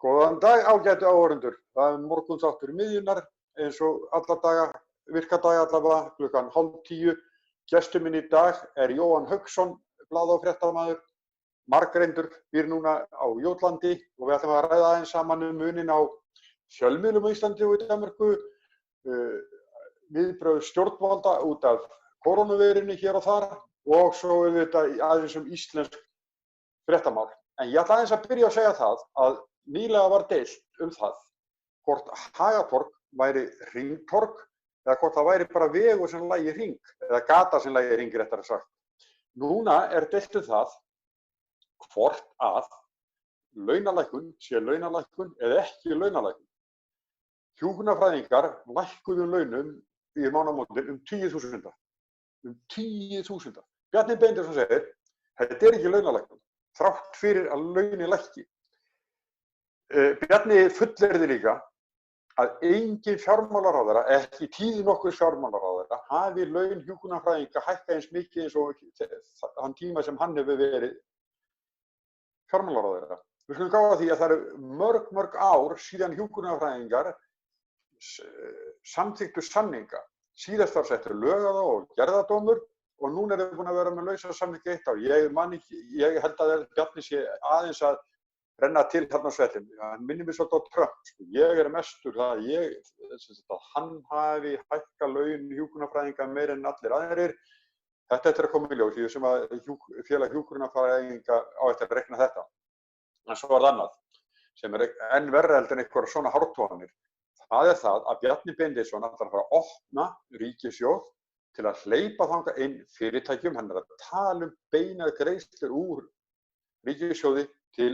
Góðan dag, ágætu áhorfendur. Það morgunþáttur miðjunnar eins og alla daga, virka daga allavega, klukkan 9:30. Gestur minn í dag er Jóhann Hauksson, blaða- og fréttamaður, margreyndur, býr núna á Jótlandi og við ætlum að ræða aðeins saman muninn á fjölmiðlum á Íslandi og í Danmörku, viðbrögð stjórnvalda út af kórónuveirunni hér og þar og svo auðvitað aðeins íslensk fréttamál. En ég ætla aðeins að byrja að segja það að nýlega var deilt það hvort Hagatorg væri hringtorg eða hvort það væri bara vegur sem lægi hring, eða gata sem lægi hring réttara sagt. Núna er deilt það hvort að launalækkun sé launalækkun eða ekki launalækkun. Hjúkrunarfræðingar lækkuðu launum í mánaðamótin 10.000. 10.000. Bjarni Benediktsson segir, þetta er ekki launalækkun, þrátt fyrir að launin lækki. Bjarni fullyrðir líka að engin fjármálaráðherra, ekki tíð nokkurs fjármálaráðherra, hafi laun hjúkrunarfræðinga hækkað eins mikið eins og þann tíma sem hann hefur verið fjármálaráðherra. Við skulum gá að því að það eru mörg ár síðan hjúkrunarfræðingar samþykktu samninga. Síðast var settur lög á það og gerðardómur og núna erum við búin að vera með lausa samninga 1 ár. Ég held að Bjarni sé aðeins að renna til þarna svellin. Hann minnir mig svolítið á Trump. Ég er mestur það að hann hafi hækkað laun hjúkrunarfræðinga meira en allir aðrir. Þetta er að koma í ljós, því sem að félag hjúkrunarfræðinga á eftir að reikna þetta. En svo er það annað, sem er enn verra heldur en einhverjar svona hártoganir. Það er það að Bjarni Benediktsson ætlar að fara að opna ríkissjóð til að hleypa þangað inn fyrirtækjum. Hann er að tala beinar greiðslur úr ríkissjóði til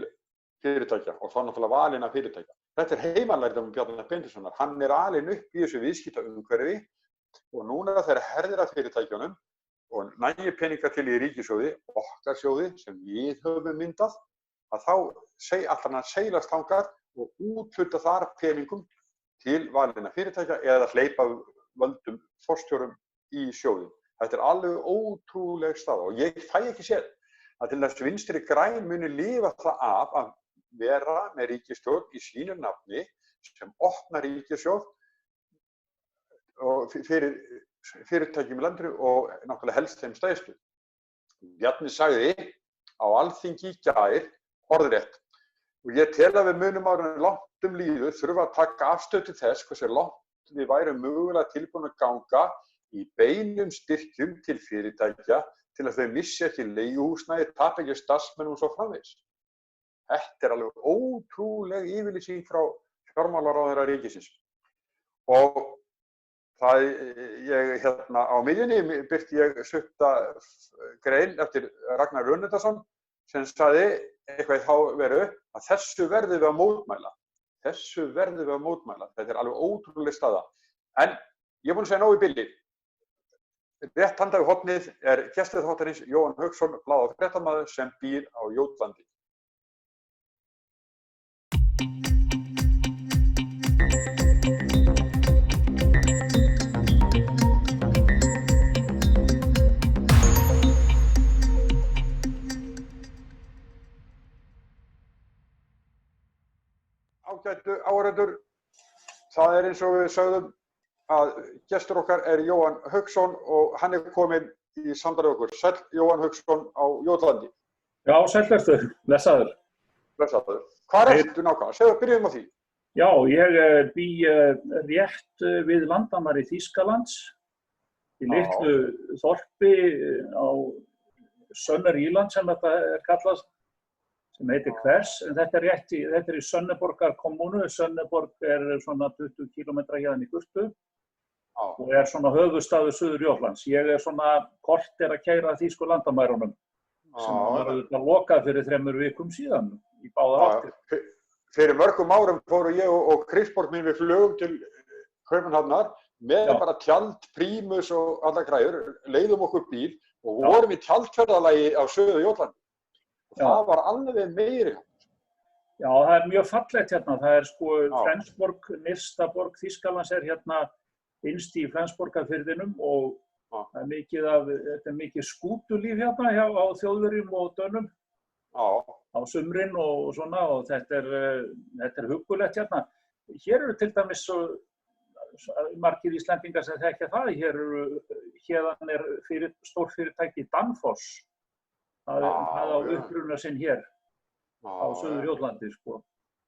fyrirtækja og þá náttúrulega valina fyrirtækja. Þetta er heimalærdómur Bjarna Benediktssonar. Hann er alinn upp í þessu viðskiptaumhverfi og núna þegar herðir að fyrirtækjunum og nægir peningar til í ríkissjóði, okkar sjóði sem við höfum myndað, að þá ætlar hann að seilast þangað og úthluta þar peningum til valina fyrirtækja eða hleypa völdum forstjórum í sjóðin. Þetta er alveg ótrúleg staða og ég fæ ekki séð að til þess Vinstri græn muni lifa það af að vera með ríkisstjórn í sínu nafni sem opnar ríkissjóð fyrir fyrirtækjum í landinu og náttúrulega helst þeim stærstu. Bjarni sagði á Alþingi í gær orðrétt og ég tel að við munum áður en langt líður þurfa að taka afstöðu til þess hversu langt við værum mögulega tilbúin að ganga í beinum styrkjum til fyrirtækja til að þau missi ekki leiguhúsnæði, tapa ekki starfsmönnum og svo framvegis. Þetta er alveg ótrúleg yfirlýsing frá fjármálaráðherra ríkisins. Og á miðjunni birti ég stutta grein eftir Ragnar Runundarsson sem sagði eitthvað í þá veru að þessu verðum við að mótmæla. Þessu verðum við að mótmæla. Þetta er alveg ótrúleg staða. En ég er búinn að segja nóg í bili. Rétt handan við hornið er gestur þáttarins Jóhann Hauksson, blaða- og fréttamaður sem býr á Jótlandi. Ágætu áhorfendur, það er eins og við sögðum að gestur okkar er Jóhann Hauksson og hann er kominn í samtalið okkur. Sæll Jóhann Hauksson á Jótlandi. Já, sæll ertu, blessaður. Blessaður. Hvar ertu nákvæmlega? Byrjum á því. Já, ég bý rétt við landamæri Þýskalands í litlu þorpi á Sönnur-Íland sem þetta er kallað, sem heitir Hvers, en þetta er í Sönneborgar kommunu. Sönneborg er svona 20 km héðan í burtu og er svona höfuðstaður Suður-Jótlands. Ég er svona korter að keyra þýsku landamærunum sem var lokað fyrir 3 vikum síðan í báðar áttir. Fyrir mörgum árum fóru ég og Kristborg mín við flugum til Kaupmannahafnar með bara tjald, prímus og alla græður, leiðum okkur bíl og vorum í tjaldferðalagi á Suður-Jótlandi. Það var alveg meiri. Já, það er mjög fallegt hérna. Það er sko Flensborg, nyrsta borg Þýskalands er hérna innst í Flensborgarfirðinum og það er mikið skútulíf hérna á Þjóðverjum og Dönum. á sumrin og svona og þetta er huggulegt hérna. Hér eru til dæmis margir Íslendingar sem þekkja það. Héðan stórfyrirtæki Danfoss. Það á uppruna sinn hér á Suður-Jótlandi, sko.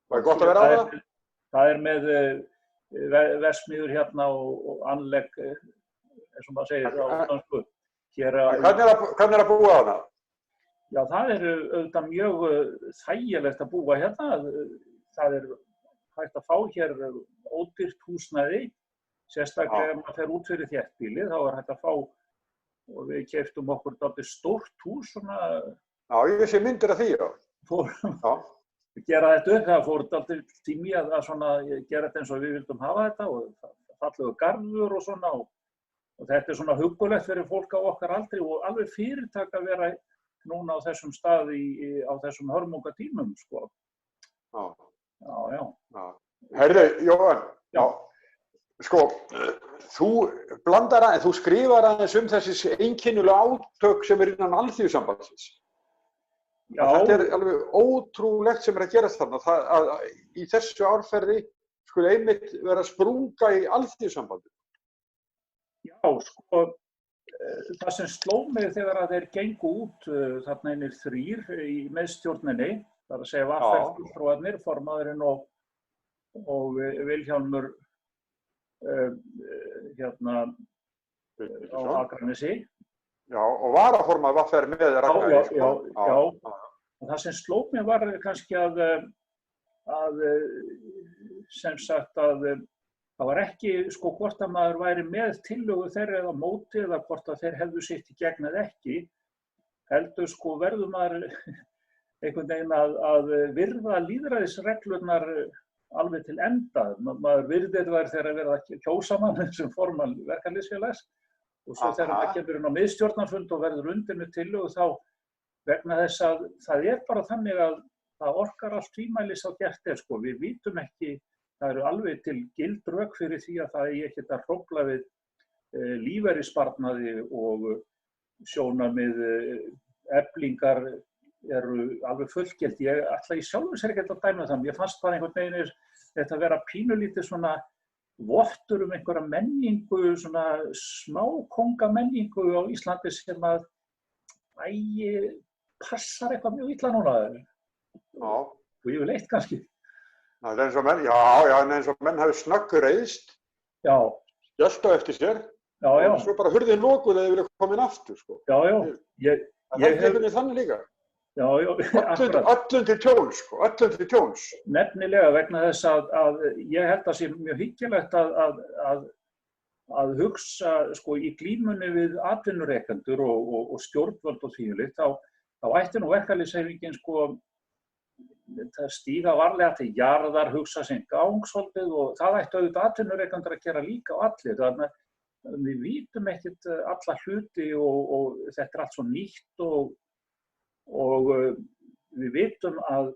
Það er gott að vera á það? Það með verksmiðjur hérna og anlegg, eins og maður segir á dansku. Hvernig að búa þarna? Já, það auðvitað mjög þægilegt að búa hérna. Það hægt að fá hér ódýrt húsnæði, sérstaklega ef maður fer út fyrir þéttbýlið, þá hægt að fá, og við keyptum okkur dálítið stórt hús, svona. Já, ég sé myndir af því, já. Gera þetta upp, það fór dálítið tími að gera þetta eins og við vildum hafa þetta og fallegu garður og svona og þetta er svona huggulegt fyrir fólk á okkar aldri og alveg fyrirtak að vera núna á þessum stað á þessum hörmungatímum, sko. Já. Herðu, Jóhann, sko, þú skrifar aðeins þessi einkennilega átök sem innan Alþýðusambandsins. Já. Þetta er alveg ótrúlegt sem að gerast þarna, að í þessu árferði skulle einmitt vera að sprunga í Alþýðusambandinu. Já, sko, það sem sló mig þegar að þeir gengu út þarna einir 3 í meðstjórninni, það að segja VFF-fulltrúarnir, formaðurinn og Vilhjálmur hérna á Akranesi. Já, og varaformaður VFR með Ragnar. Já. Og það sem sló mig var kannski að sem sagt að það var ekki, sko, hvort að maður væri með tillögu þeirra eða móti eða hvort að þeir hefðu sitt í gegn eða ekki. Heldur, sko, verður maður einhvern veginn að virða lýðræðisreglurnar alveg til enda. Maður virðir þær þegar að vera kjósa mann sem formann verkalýðsfélags. Og svo þegar maður kemur inn á miðstjórnarfund og verður undir með tillögu þá vegna þess að það er bara þannig að það orkar allt tvímælis á gert er, sko. Við vitum ekki, það eru alveg til gild rök fyrir því að það eigi ekkert að hrófla við lífeyrissparnaði og sjónarmið Eflingar eru alveg fullgilt. Ég ætla í sjálfu sér ekki að dæma það. Ég fannst bara einhvern veginn þetta vera pínulítið svona vottur einhverja menningu, svona smákóngamenningu á Íslandi sem að passar eitthvað mjög illa núna. Og yfirleitt kannski. Það er eins og eins og menn hafi snöggreiðst. Já. Skjölt á eftir sér. Já. Og svo bara hurðin lokuð eða vilja koma inn aftur, sko. Já. Það er þannig líka. Já, öllum til tjóns, sko, öllum til tjóns. Nefnilega vegna þess að ég held að sé mjög hyggilegt að hugsa, sko, í glímunni við atvinnurekendur og stjórnvöld og þvíumlíkt, þá ætti nú verkalýðshreyfingin, sko, það stíga varlega til jarðar, hugsa sinn gang svolítið og það ætti auðvitað atvinnurekendur að gera líka á allir. Þannig að við vitum ekkert alla hluti og þetta er allt svo nýtt og við vitum að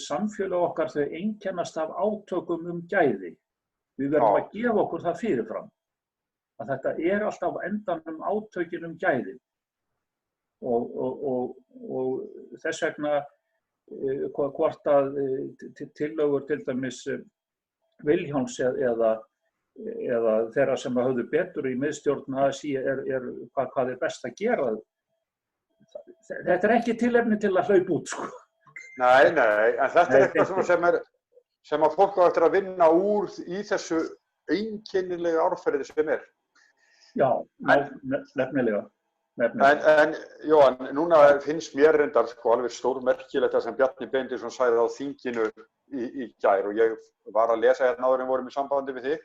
samfélög okkar þau einkennast af átökum gæði. Við verðum að gefa okkur það fyrirfram. Að þetta er alltaf endanum átökin gæði. Og þess vegna hvort að tillögur til dæmis Vilhjálms eða þeirra sem höfðu betur í miðstjórn ASÍ hvað er best að gera. Þetta er ekki tilefni til að hlaupa út, sko. Nei, en þetta er eitthvað sem að fólk á eftir að vinna úr í þessu einkennilega árferði sem er. Já, nefnilega. En Jóhann, núna finnst mér reyndar, sko, alveg stórmerkilegt það sem Bjarni Benediktsson sagði á þinginu í gær og ég var að lesa hérna áður en vorum í sambandi við þig.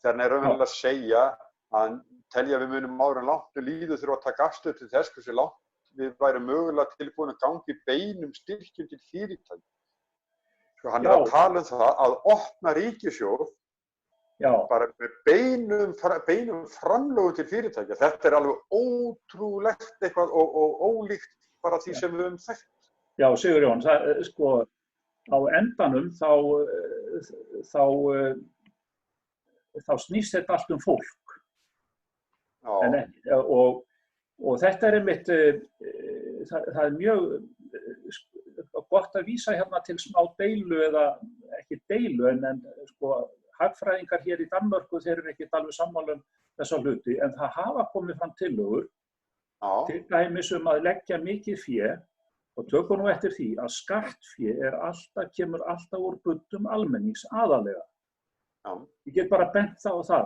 Þegar hann er raunverulega að segja að hann telja við munum áður en langt líður þurfa að taka afstöðu til þess hversu langt við værum mögulega tilbúin að gangi beinum styrkjum til fyrirtækja. Sko, hann er að tala um það að opna ríkissjóð bara með beinum framlögum til fyrirtækja. Þetta er alveg ótrúlegt eitthvað og ólíkt bara því sem við höfum þekkt. Já, Sigurjón, sko, á endanum þá snýst þetta allt fólk. Og þetta er einmitt, það er mjög gott að vísa hérna til smá deilu eða ekki deilu en sko hagfræðingar hér í Danmörku þeir eru ekki alveg sammála þessa hluti en það hafa komið fram tillögur til dæmis að leggja mikið fé og tökum nú eftir því að skattfé kemur alltaf úr buddum almennings aðalega. Ég get bara bent það á það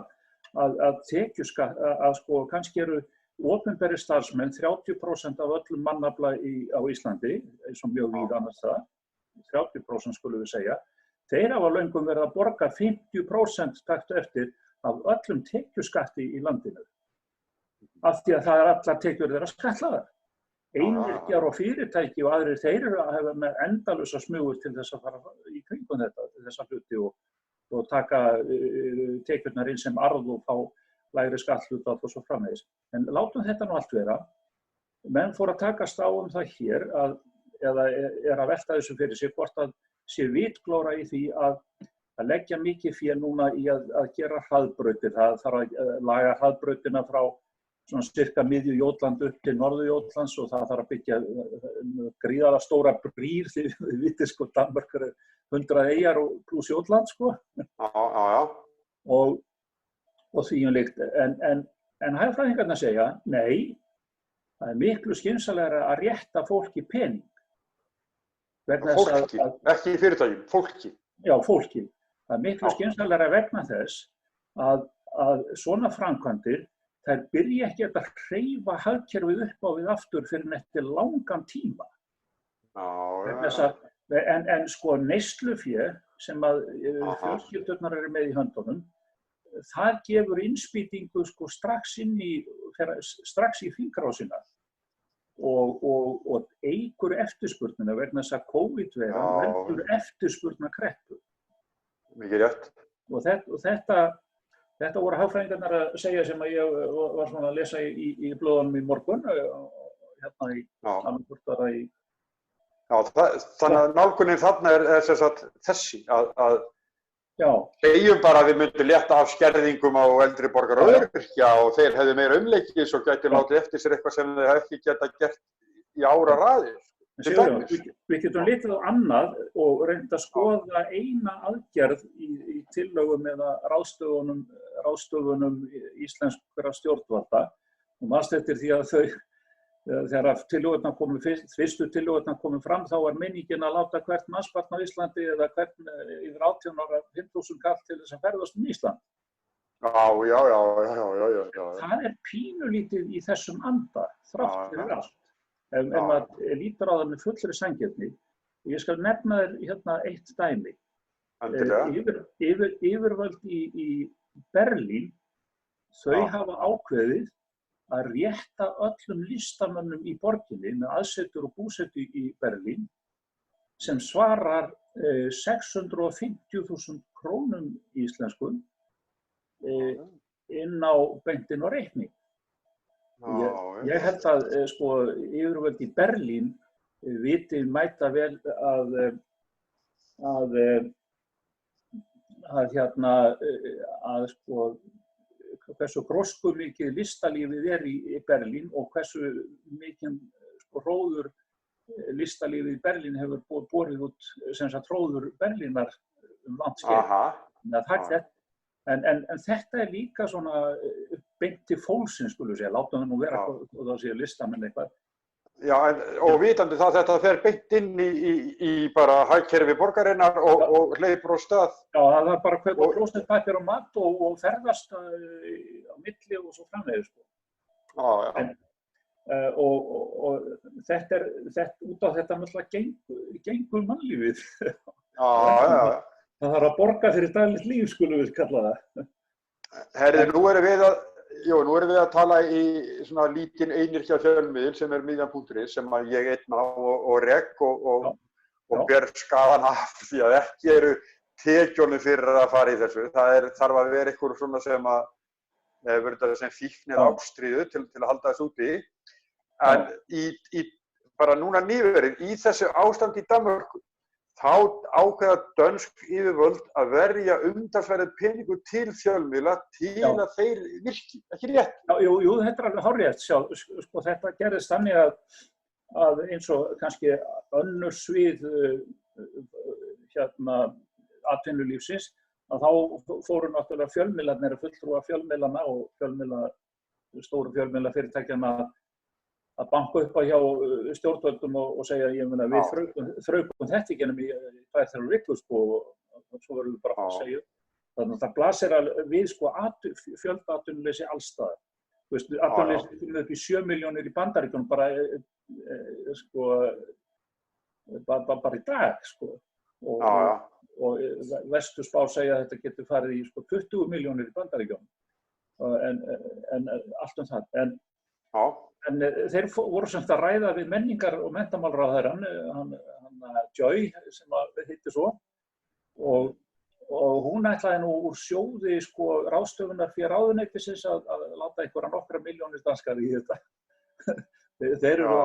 að tekjuskatt að sko kannski eru opinberir starfsmenn 30% af öllum mannafla á Íslandi, eins og mjög víða annars staðar, 30% skulum við segja, þeir hafa löngum verið að borga 50% takt eftir af öllum tekjuskatti í landinu. Af því að það allar tekjur þeirra skattlagðar. Einyrkjar og fyrirtæki og aðrir þeir eru að hafa með endalausa smugur til þess að fara í kringum þessa hluti og taka tekjurnar inn sem arð og fá lægri skatthlutfall og svo framvegis. En látum þetta nú allt vera. Menn fóru að takast á það hér eða að velta þessu fyrir sig hvort að sé vitglóra í því að leggja mikið fé núna í að gera hraðbrautir. Það þarf að laga hraðbrautina frá svona cirka miðju Jótland upp til norðu Jótlands og það þarf að byggja gríðarlega stóra brýr því við vitið sko Danmörk eru 100 eyjar og pluss Jótland sko. Og því líkt. En hagfræðingarnir segja, nei, það miklu skynsamlegra að rétta fólki pening. Fólki, ekki fyrirtækjum, fólki. Já, fólki. Það miklu skynsamlegra vegna þess að svona framkvæmdir þær byrja ekki að hreyfa hagkerfið upp á við aftur fyrir eftir langan tíma. En sko neyslufé sem að fjölskyldurnar eru með í höndunum, það gefur innspýtingu sko strax í fingrásina og eykur eftirspurnina vegna þess að COVID-veiran veldur eftirspurnakreppu. Mikið rétt. Og þetta voru hagfræðingarnir að segja sem að ég var svona að lesa í blöðunum í morgun, hérna í Danmörku. Þannig að nálgunin þarna sem sagt þessi að segjum bara að við myndum létta af skerðingum á eldri borgara og öryrkja og þeir hefðu meira umleikis og gætu látið eftir sér eitthvað sem þeir ekki geta gert í áraraðir. Við getum litið á annað og reynt að skoða eina aðgerð í tillögum eða ráðstöfunum íslenskra stjórnvalda og maður eftir því að þegar fyrstu tillögurnar komu fram þá var meiningin að láta hvert mannsbarn á Íslandi eða hvern yfir 18 ára 5.000 kall til þess að ferðast Ísland. Já. Það pínulítið í þessum anda, þrátt fyrir allt. Ef maður lítur á það með fullri sanngirni. Ég skal nefna þér hérna eitt dæmi. Yfirvöld í Berlín, þau hafa ákveðið að rétta öllum listamönnum í borginni með aðsetur og búsetu í Berlín sem svarar 650.000 krónum íslenskum inn á beintin og reikning. Ég held að sko yfirvöld í Berlín viti mæta vel að sko hversu gróskumikið listalífið í Berlín og hversu mikið sko hróður listalífið í Berlín hefur borið út sem sagt hróður Berlínar langt skeið. En þetta líka svona beint til fólksins, skulum við segja, látum það nú vera og það sé listamenn eitthvað. Já, og vitandi það þetta fer beint inn í bara hagkerfi borgarinnar og hleypur á stað. Já, það er bara kaupa klósettpappír og mat og ferðast á milli og svo framvegis. Og þetta út á þetta náttúrulega gengur mannlífið. Já. Það þarf að borga fyrir daglegt líf, skulum við kalla það. Herði, nú erum við að tala í svona lítinn einyrkja fjölmiðil sem miðjan.is sem að ég einn á og rek og ber skaðan af því að ekki eru tekjunum fyrir að fara í þessu. Það þarf að vera eitthvað svona sem að verður sem fíknir ástríðu til að halda þessu úti. En bara núna nýverið í þessu ástand í Danmörku þá ákveða dönsk yfirvöld að verja umtalsverðir peningur til fjölmiðla til að þeir virki, ekki rétt? Jú, þetta alveg hárrétt. Sko, þetta gerðist þannig að eins og kannski önnur svið atvinnulífsins, að þá fóru náttúrulega fjölmiðlarnir, fulltrúar fjölmiðlana og stóru fjölmiðlafyrirtækjanna að banka upp hjá stjórnvöldum og segja, ég meina, við þraukum þetta ekki ennum í 2-3 vikur, sko, og svo verðum við bara að segja. Þannig að það blasir við, sko, fjöldaatvinnuleysi alls staðar. Þú veist, atvinnuleysi komið upp í 7 milljónir í Bandaríkjunum bara í dag, sko. Og vesturspár segja að þetta getur farið í, sko, 20 milljónir í Bandaríkjunum. En allt það. En þeir voru samt að ræða við menningar- og menntamálaráðherrann, hann Joy, sem heitir svo, og hún ætlaði nú úr sjóði, sko, ráðstöfunar fyrir ráðuneytisins að láta einhverja nokkra milljónir danskar í þetta. Þeir eru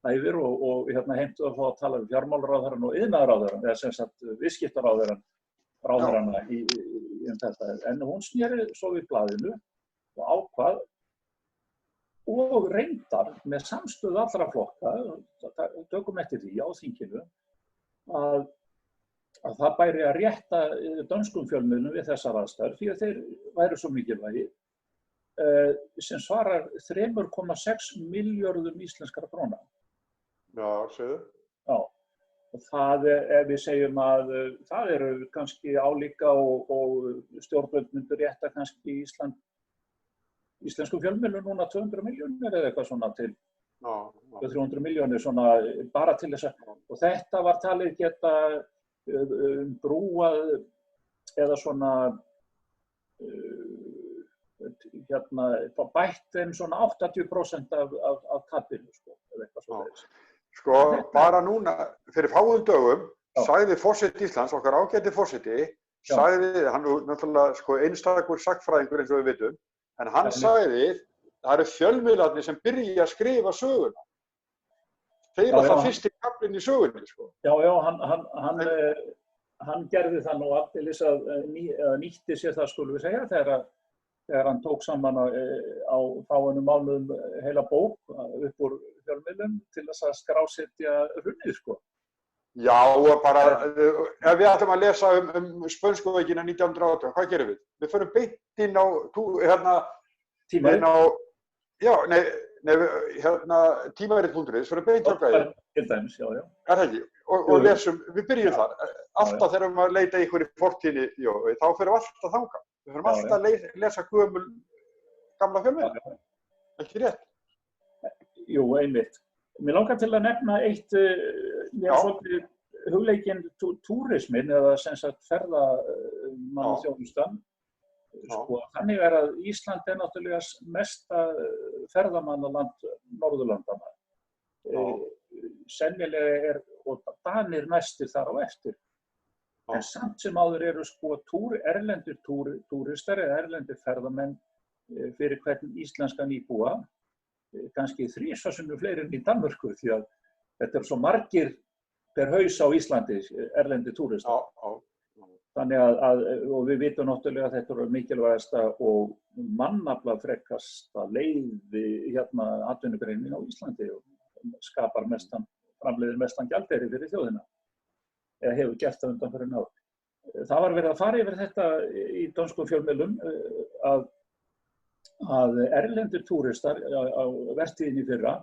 hæfir og heimtu að fá að tala við fjármálaráðherrann og iðnaðarráðherrann, eða sem sagt viðskiptaráðherranna í þetta. En hún sneri svo við blaðinu og ákvað og reyndar með samstöðu allra flokka, tökum eftir því á þinginu, að það bæri að rétta dönskum fjölmiðlum við þessar aðstæður, því að þeir væru svo mikilvægir, sem svarar 3,6 milljörðum íslenskra króna. Já, segðu. Já, og það, ef við segjum að það eru kannski álíka og stjórnvöld myndu rétta kannski íslenskum fjölmiðlum núna 200 milljónir eða eitthvað svona til 300 milljónir svona bara til þess að, og þetta var talið geta brúað eða svona bætt þeim svona 80% af tapinu, sko, eða eitthvað svona. Sko, bara núna, fyrir fáum dögum, sagði forseti Íslands, okkar ágæti forseti, sagði, hann er náttúrulega, sko, einstakur sagnfræðingur eins og við vitum, en hann sagði, það eru fjölmiðlarnir sem byrja að skrifa söguna. Þeir eru það fyrsti kaflinn í sögunni, sko. Já, hann gerði það nú aldeilis að nýtti sér það, skulum við segja, þegar hann tók saman á fáeinum mánuðum heila bók upp úr fjölmiðlum til þess að skrásetja hrunið, sko. Já, og bara, ef við ætlum að lesa spönsku veikina 1918, hvað gerum við? Við förum beint inn á, tímarit.is, förum beint á gæði. Til dæmis, já. Er það ekki? Og lesum, við byrjum þar. Alltaf þegar við leita ykkur í fortíðinni, þá förum við alltaf þangað. Við förum alltaf að lesa gamla fjölmiðla. Ekki rétt? Jú, einmitt. Mér langar til að nefna eitt, svolítið hugleikinn túrismin eða sem sagt ferðamannaþjónustan. Sko, þannig að Ísland náttúrulega mesta ferðamannaland Norðurlandana. Sennilega og Danir næstir þar á eftir. En samt sem áður eru, sko, erlendir túristar eða erlendir ferðamenn fyrir hvern íslenskan íbúa, kannski 3 sinnum fleiri en í Danmörku, því að þetta svo margir per haus á Íslandi, erlendir túristar. Þannig að, og við vitum náttúrulega að þetta eru mikilvægasta og mannaflafrekasta leiði atvinnugreinin á Íslandi og framleiðir mestan gjaldeyri fyrir þjóðina, eða hefur gert það undanfarin ár. Það var verið að fara yfir þetta í dönskum fjölmiðlum að erlendir túristar á vertíðinni í fyrra,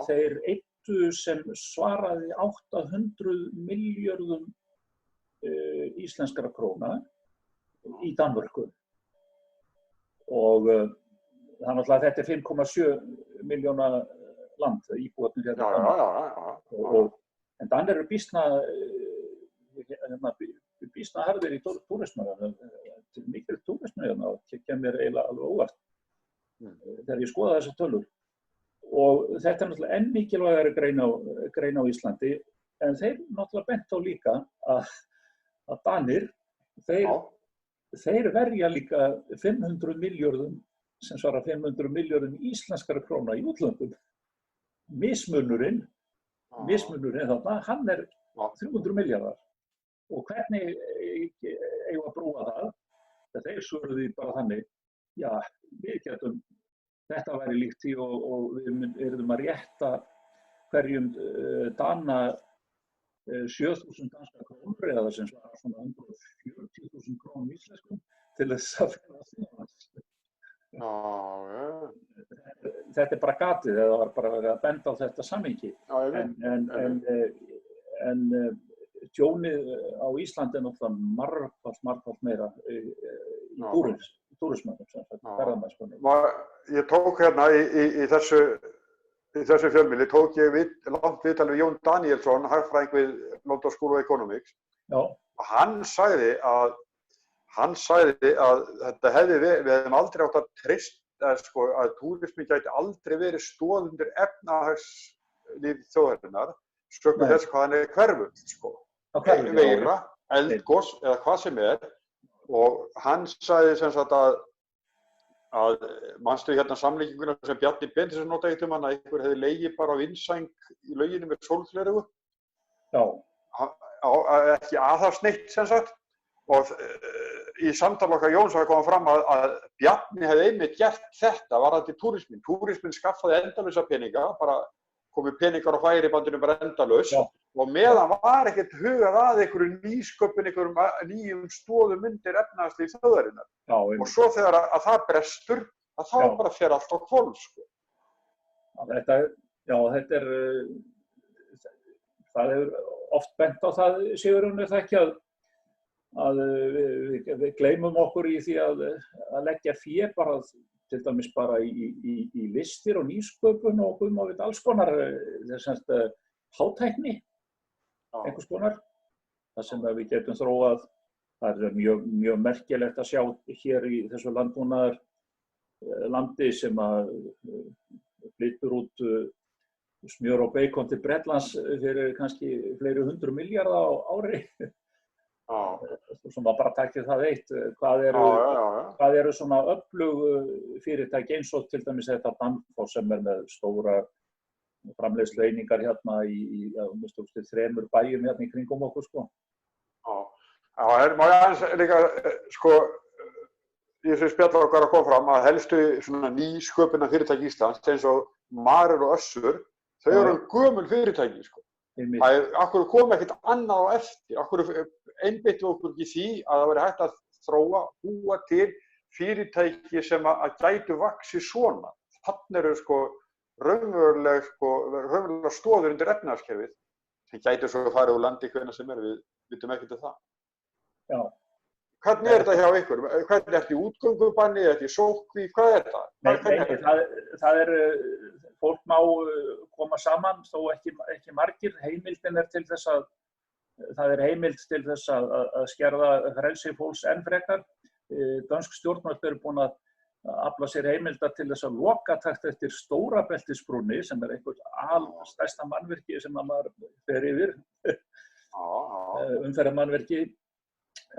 þeir eyddu sem svaraði 800 milljörðum íslenskra króna í Danmörku. Og þannig að þetta er 5,7 milljóna land, íbúarnir hérna. En Danir eru býsna harðir í túrismanum. Mikil túrismi hérna, það kemur eiginlega alveg óvart þegar ég skoða þessar tölur. Og þetta er náttúrulega enn mikilvægari grein á Íslandi, en þeir náttúrulega bent á líka að Danir, þeir verja líka 500 milljörðum, sem svara 500 milljörðum íslenskra króna í útlöndum. Mismunurinn þarna, hann er 300 milljarðar. Og hvernig eigum að brúa það? Þeir svöruðu bara þannig, já, við getum, þetta væri líkt því og við yrðum að rétta hverjum Dana 7.000 danska krónur eða sem svarar svona 140.000 krónum íslenskum til þess að ferðast til lands. Þetta bara gatið, það var bara verið að benda á þetta samhengi. En tjónið á Íslandi náttúrulega margfalt meira í túrismanum, ferðamennskunni. Ég tók hérna í þessu fjölmiðli, tók ég langt viðtal við Jón Danielsson, hagfræðing við London School of Economics. Já. Og hann sagði að þetta við hefðum aldrei átt að treysta, að túrismi gæti aldrei verið stoð undir efnahagslíf þjóðarinnar, sökum þess hvað hann hverfur, veira, eldgos eða hvað sem og hann sagði sem sagt að manstu hérna samlíkinguna sem Bjarni Benediktsson notaði einhvern veginn að einhver hefði legið bara á vindsæng í lauginni með sólgleraugu. Já. Ekki aðhafsneitt sem sagt. Og í samtali okkar Jóns hafi komið fram að Bjarni hefði einmitt gert þetta varðandi túrismin. Túrismin skaffaði endalausa peninga, bara komið peningar á færibandinu bara endalaust. Og meðan var ekkert hugað að einhverju nýsköpun, einhverjum nýjum stoðum undir efnahagslíf þjóðarinnar. Og svo þegar að það brestur, að þá bara fer allt á hvolf, það hefur oft bent á það, Sigurjón, það ekki að við gleymum okkur í því að leggja fé bara, til dæmis bara í listir og nýsköpun og alls konar hátækni. Einhvers konar, það sem við getum þróað. Það mjög merkilegt að sjá hér í þessu landbúnaðarlandi sem að flytur út smjör og beikon til Bretlands fyrir kannski fleiri 100 milljarða á ári. Sem að bara takið það eitt. Hvað eru svona öflug fyrirtæki eins og til dæmis þetta Danfoss sem með stóra framleiðslueiningar hérna í 3 bæjum hérna í kringum okkur, má ég aðeins líka, í þessu spjalli okkar að koma fram að helstu svona nýsköpuna fyrirtæki Íslands, eins og Marel og Össur, þau eru gömul fyrirtæki, Akkur kom ekkert annað á eftir, akkur einbeittum okkur ekki því að það væri hægt að búa til fyrirtæki sem að gætu vaxið svona. Þannig eru raunverulega stoður undir efnahagskerfið sem gætu svo farið úr landi hvenær sem við vitum ekkert það. Já. Hvernig þetta hjá ykkur? Hvernig ertu í útgöngubanni, ertu í sóttkví, hvað það? Það fólk má koma saman, þó ekki margir. Heimildin til þess að, það heimild til þess að skerða frelsi fólks enn frekar. Dönsk stjórnvöld eru búin að afla sér heimildar til þess að lokatakt eftir Stórabeltisbrúnni, sem einhvers stærsta mannvirki sem maður fer yfir, umferðarmannvirki,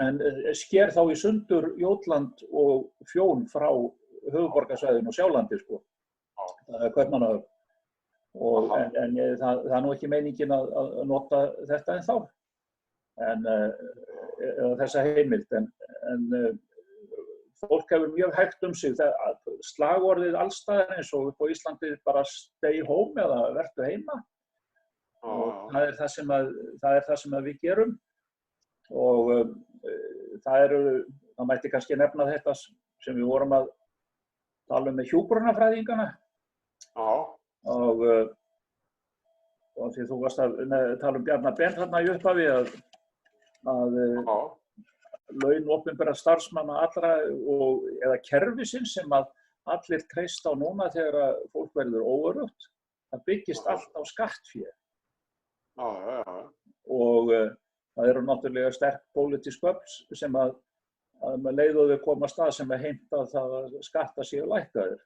en sker þá í sundur Jótland og Fjón frá höfuðborgarsvæðinu og Sjálandi, það Kaupmannahöfn. En það nú ekki meiningin að nota þetta ennþá, þessa heimild, en fólk hefur mjög hægt sig. Slagorðið allstaðar eins og upp á Íslandi bara stay home eða vertu heima. Og það er það sem við gerum. Og það mætti kannski nefna þetta sem við vorum að tala með hjúkrunarfræðingana. Og því þú varst að tala Bjarna Ben þarna í upphafi að laun opinberra starfsmanna allra eða kerfisins sem að allir treysta á núna þegar að fólk verður óöruggt, það byggist allt á skattfé. Og það eru náttúrulega sterk pólitísk öfl sem að leið og þau koma af stað sem að heimta það að skatta séu lækkaðir.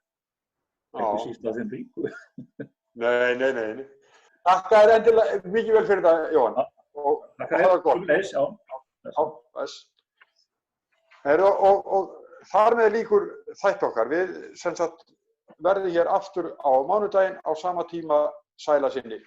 Ekki síst af þeim ríku. Nei. Þakka þér endilega mikið vel fyrir það, Jóhann. Þakka þér. Og þar með líkur þætti okkar. Við sem sagt verðum hér aftur á mánudaginn á sama tíma, sæla sinni.